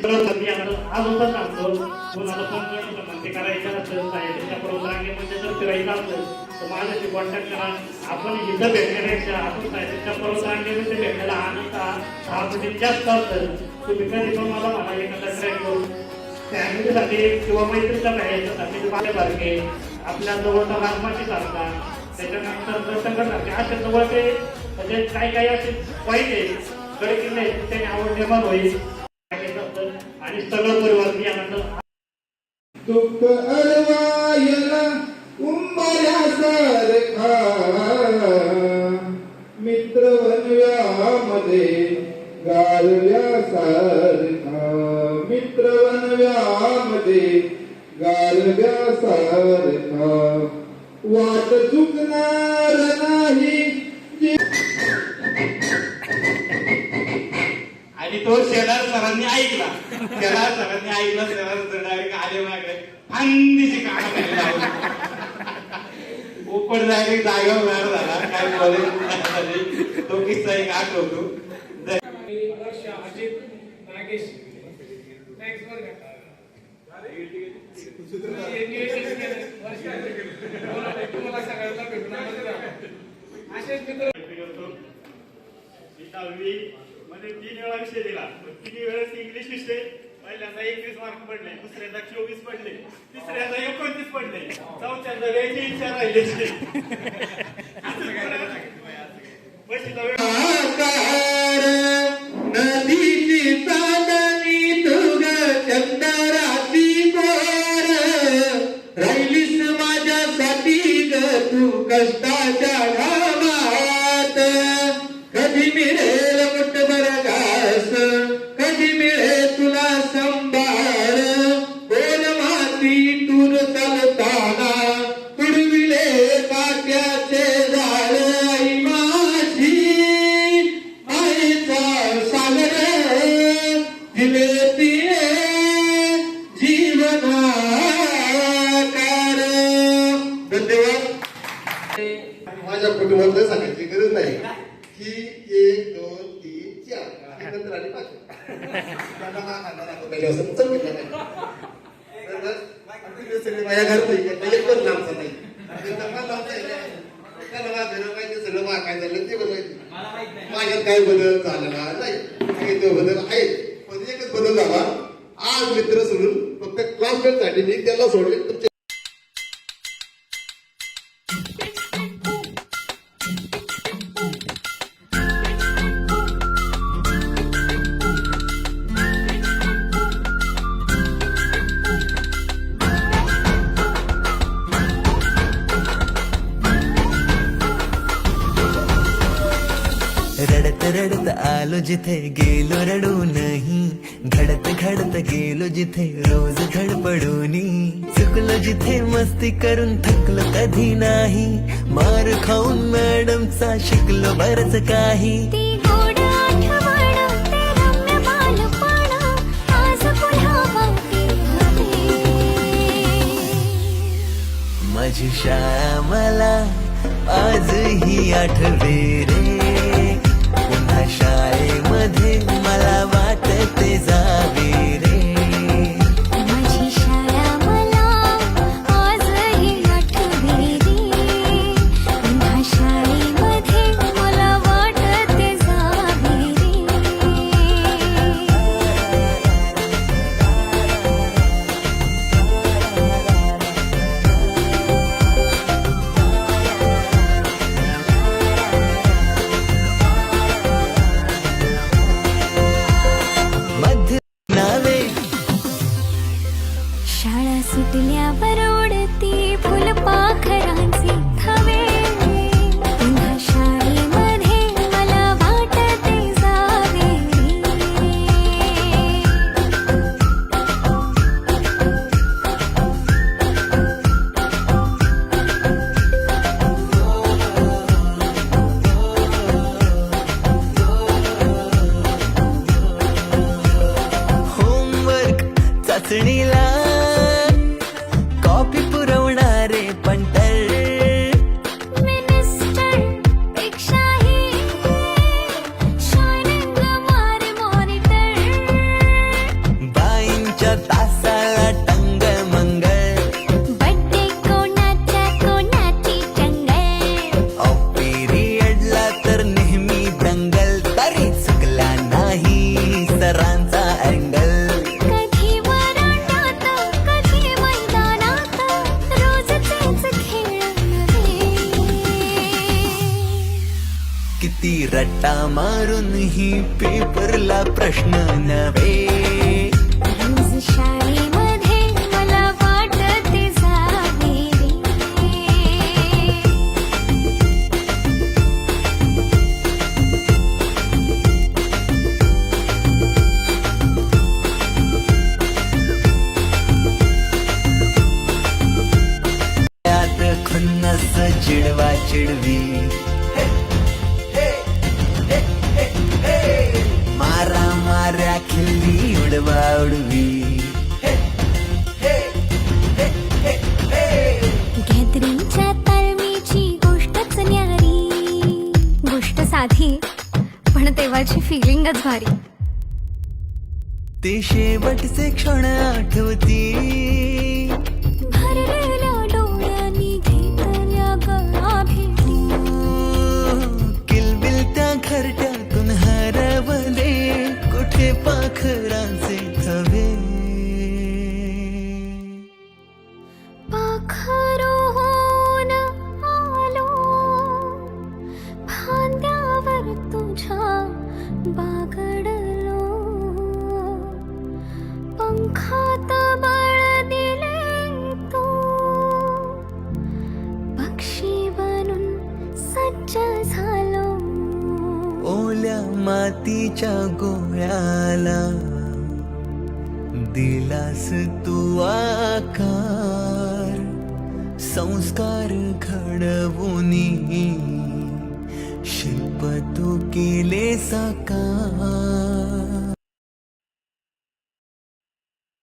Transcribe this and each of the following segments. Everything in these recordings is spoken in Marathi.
सर्व मी आज होता सांगतो कोणाला फोन करून म्हणते करायचं असेल साहित्याच्या पर्वतरांगेमध्ये जर फिरायचं असेल तर माझ्याशी कॉन्टॅक्ट करा. आपण इथं भेटण्यापेक्षा आपण साहित्याच्या पर्वतरांगेमध्ये भेटण्याला आनंद हा म्हणजे जास्त असेल. तुम्ही कधी पण मला म्हणा एखादा ट्रॅक करू फॅमिलीसाठी किंवा मैत्रीच्या ह्याच्यासाठी माझ्यासारखे आपल्या जवळचा राजमाची सारखा त्याच्यानंतर दर्शकांसारखे अशा जवळचे म्हणजे काही काही असे पाहिजे कडे किल्ले त्याने आवड निर्माण होईल आणि सगळं परिवार मी आनंद दुःख अडवायला उंबऱ्यासारखा मित्र वनव्यामध्ये गारव्यासारखा मित्र वनव्यामध्ये गारव्यासारखा वाट चुकणार नाही. आणि तो शेलार सरांनी ऐकला. शेलार सरांनी ऐकला. शेलार सर डायरेक्ट आले मागे फांदीची काढा खायला उपर डायरेक्ट जागेवर वेळ झाला. काय बोले तो किस्सा एक आठवतो. अजित नागेश मध्ये 3 वेळा विषय दिला. 3 वेळेस इंग्लिश विषय पहिल्यांदा 21 मार्क पडले, दुसऱ्यांदा 24 पडले, तिसऱ्यांदा 29 पडले, चौथ्यांदा द्यायची इच्छा राहिली. नदीची चांदणी तुग चंदराची बोर राहिलीस माझ्यासाठी ग तू कष्टाच्या घामात. कधी मिळेल मुठभर घास कधी मिळेल तुला संभार बोल माती टूर चालताना तुडविले काट्याचे झाड. आई माझी आईचा सागर दिले तिने जीवनाकार. धन्यवाद. माझ्या कुटुंबातलं सांगायची गरज नाही की 1 2 3 4 नंतर आली 5 सगळे माझ्या घरात एक पण लांबचा नाही. सगळं काय झालं ते बनवायचं. माझ्यात काय बदल झालेला नाही. तो बदल आहे पण एकच बदल झाला. आज मित्र सोडून फक्त क्लासमेट साठी मी त्याला सोडले. तुमचे रडत रडत आलो जिथे गेलो रडू नाही. घडत घडत गेलो जिथे रोज धडपडूनी. चुकलो जिथे मस्ती करून थकलो कधी नाही. मार खाऊन मॅडमचा शिकलो बरच काही. माझी शाळा मला आजही आठवे रे. पुन्हा शाळेमध्ये मला वाटते जावे रे. माझी शाळा मला आजही आठवे रे. पुन्हा शाळेमध्ये मला वाटते जावे रे. शाळा सुटल्यावर ओढती फुलपाखरांचे थवे. पुन्हा शाळेमध्ये मला वाटते जावे रे. होमवर्क चाचणीला कॉपी पुरवणारे पंटर. मिनिस्टर पेक्षाही शायनिंग मारे मॉनिटर. तासाला टंग मंगल बड्डे कोणाच्या कोणाची चंगल पिरियडला तर नेहमी दंगल तरी चुकला नाही सरांचा अँगल कधी वरांड्यात कधी मैदानात रोज तेच खेळ नव्हे किती रट्टा मारून ही पेपरला प्रश्न नव्हे रोज शाळेमध्ये मला वाटते जावे रे त्यात खुन्नस चिडवा चिडवी मारा माऱ्या खिल्ली उडवा उडवी गॅदरिंगच्या तालमीची गोष्टच न्यारी गोष्ट साधी पण तेव्हाची फिलिंगच भारी ते शेवटचे क्षण आठवती भरलेल्या डोळ्यांनी घेतल्या गळा भेटी किलबिल त्या घरट्यातून हरवले कुठे पाखरांचे थवे पाखरून आलो फांद्यावर तुझ्या बागडलो पंखात बळ दिले तू पक्षी बनून सज्ज झालो ओल्या मातीच्या गोळ्याला दिलास तू आकार संस्कार घडवूनी शिल्प तू केले साकार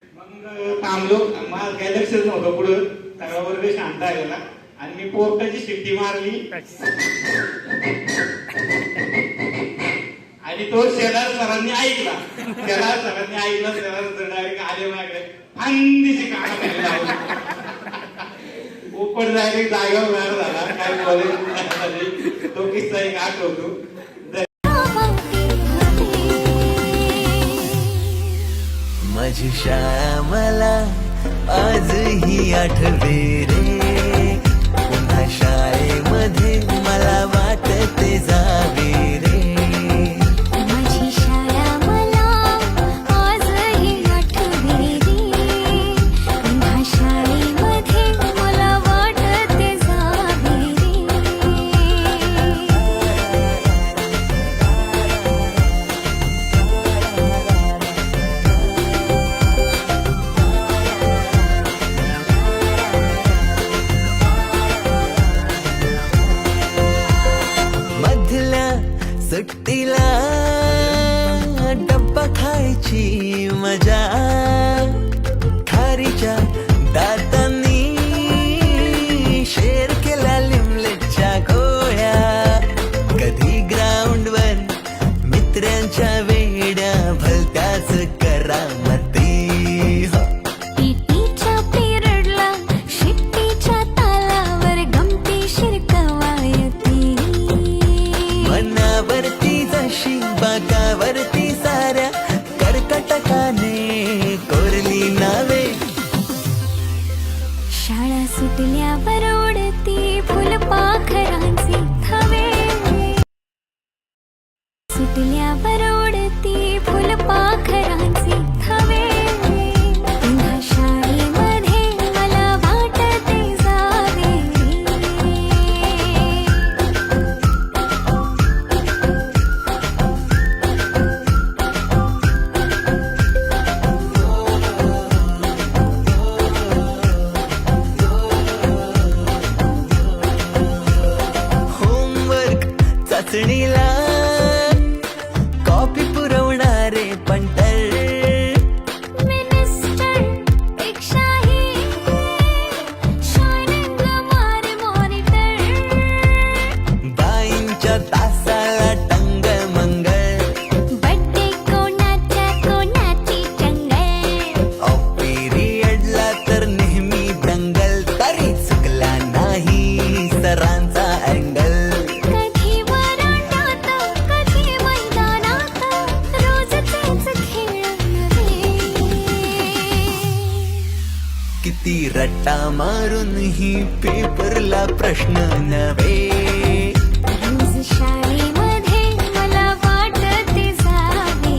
मग थांबलो मला काय लक्षच नव्हतं पुढं सगळा वर्ग शांत आलेला आणि मी पोर्टाची शिट्टी मारली आणि तो शेलार सरांनी ऐकला शेलार सर डायरेक्ट आले माझ्याकडे फांदीची काढा उपट डायरेक्ट जागेवर वेळ झाला काय कॉलेज तो किस्सा एक आठवतो माझी शाळा मला आजही आठवे रे पुन्हा शाळेमध्ये मला वाटते जावे रे माझी शाळा मला आजही आठवे रे पुन्हा शाळेमध्ये मला वाटते जावे रे मधल्या सुट्टीला डब्बा खायची मजा खारीच्या दातांनी शेर केला लिमलेटच्या गोळ्या कधी ग्राउंडवर मित्रांच्या वेड्या भलत्याच करामती हो. पीटीच्या पिरियडला शिट्टीच्या तालावर गमती शिरकवायती मनावरती जशी बागावरती साऱ्या कर्कटकाने कोरली नावे शाळा सुटल्यावर उडती फुलपाखरांचे थवे सुटल्यावर उडती फुलपाखरांचे थवे पुन्हा शाळेमध्ये मला वाटते जावे होमवर्क चाचणीला कॉपी पुरवणारे पंटर मिनिस्टर एक शाही शायनिंग मारे मॉनिटर बाईंच्या तासाला टंग मंगल बड्डे कोणाच्या कोणाची चंगल पिरियड ती रट्टा मारूनही पेपरला प्रश्न नव्हे. रोज शाळेमध्ये मला वाटते जावे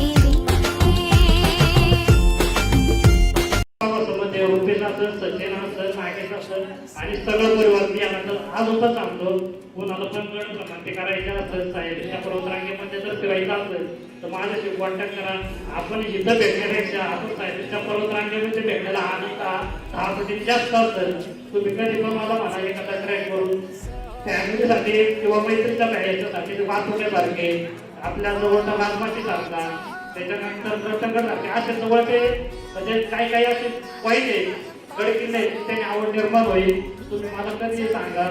मध्ये रुपेश असेल, सचिन असेल, नागेश असेल आणि सगळं परिवार मी आता आज होता सांगतो. कोणाला पण गण भ्रमंती करायची असेल, सायलेच्या पर्वतरांगेमध्ये जर फिरायचं असेल तर माझ्याशी कॉन्टॅक्ट करा. आपण इथं भेटण्यापेक्षा आपण सायलेच्या पर्वतरांगेमध्ये भेटलेला आनंद 10 पटीने जास्त असेल. तुम्ही कधी पण मला म्हणा एखादा ट्रॅक करून फॅमिलीसाठी किंवा मैत्रीच्या याच्यासाठी वाचवण्यासारखे आपल्या जवळचा राजमाची सारखा, त्याच्यानंतर रतनगड असे जवळचे म्हणजे काही काही असे पॉईंट आहे, गड किल्ले त्याने आवड निर्माण होईल. तुम्ही मला कधी सांगा.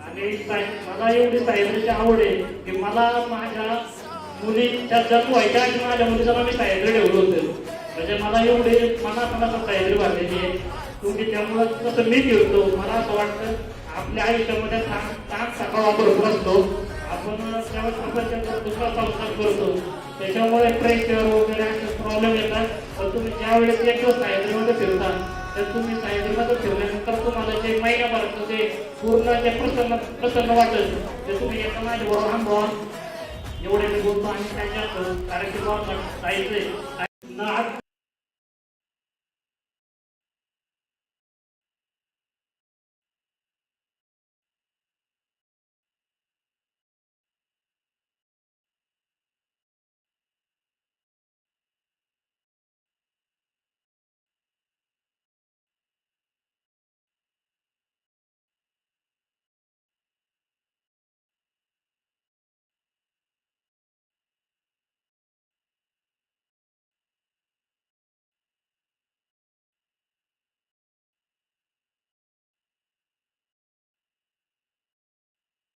आणि मला एवढी सायद्रीची आवड आहे की मला माझ्या मुलीच्या जन्म व्हायच्या आधी माझ्या मुलीचं नाव मी सायद्री ठेवलं होतं. म्हणजे मला एवढे मनात सायद्री वाढलेली आहे. तुम्ही त्यामुळं कसं मी फिरतो मला असं वाटतं आपल्या आयुष्यामध्ये ताण सकाळ भरपूर असतो. आपण त्यावेळेस आपण दुसरा संसार करतो त्याच्यामुळे प्रेशर वगैरे असे प्रॉब्लेम येतात. पण तुम्ही ज्यावेळेस एक दिवस सायद्रीमध्ये फिरता तर तुम्ही सायद्रीमध्ये फिरल्यानंतर तुम्हाला जे महिन्याभराचं जे पूर्ण जे प्रसन्न वाटेल ते तुम्ही एका माझ्याबरोबर अनुभवा. एवढे मी बोलतो आणि त्याच्यात कारण की जायचंय